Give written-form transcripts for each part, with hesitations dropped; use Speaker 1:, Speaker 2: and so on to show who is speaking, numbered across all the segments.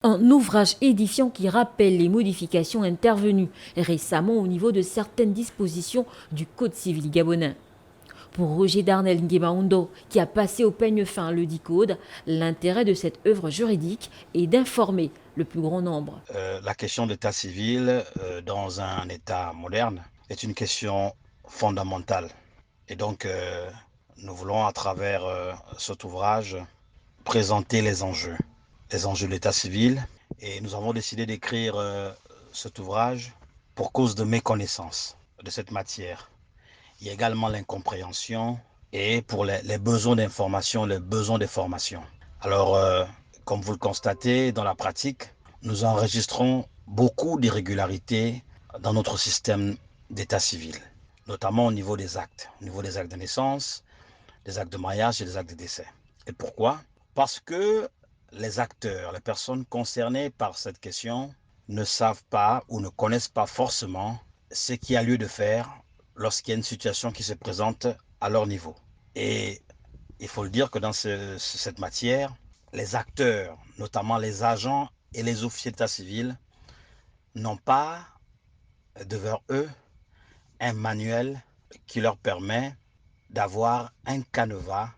Speaker 1: Un ouvrage édifiant qui rappelle les modifications intervenues récemment au niveau de certaines dispositions du Code civil gabonais. Pour Roger Darnel Nguemaondo, qui a passé au peigne fin le dit code, l'intérêt de cette œuvre juridique est d'informer le plus grand nombre.
Speaker 2: La question d'état civil dans un État moderne est une question fondamentale. Et donc, nous voulons à travers cet ouvrage présenter les enjeux de l'état civil. Et nous avons décidé d'écrire cet ouvrage pour cause de méconnaissance de cette matière. Il y a également l'incompréhension et pour les besoins d'information, les besoins de formation. Alors, comme vous le constatez dans la pratique, nous enregistrons beaucoup d'irrégularités dans notre système d'état civil, notamment au niveau des actes de naissance, des actes de mariage et des actes de décès. Et pourquoi? Parce que les acteurs, les personnes concernées par cette question ne savent pas ou ne connaissent pas forcément ce qu'il y a lieu de faire lorsqu'il y a une situation qui se présente à leur niveau. Et il faut le dire que dans cette matière, les acteurs, notamment les agents et les officiers d'état civil, n'ont pas devant eux un manuel qui leur permet d'avoir un canevas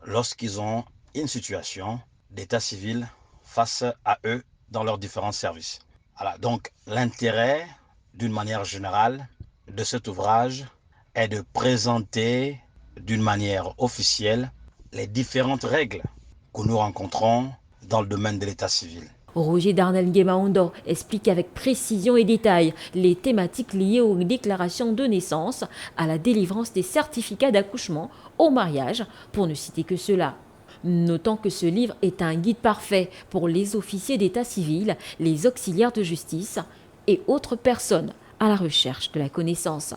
Speaker 2: lorsqu'ils ont une situation d'état civil face à eux dans leurs différents services. Voilà, donc l'intérêt, d'une manière générale, de cet ouvrage est de présenter d'une manière officielle les différentes règles que nous rencontrons dans le domaine de l'état civil.
Speaker 1: Roger Darnel Nguemaondo explique avec précision et détail les thématiques liées aux déclarations de naissance, à la délivrance des certificats d'accouchement, au mariage, pour ne citer que cela. Notons que ce livre est un guide parfait pour les officiers d'état civil, les auxiliaires de justice et autres personnes à la recherche de la connaissance.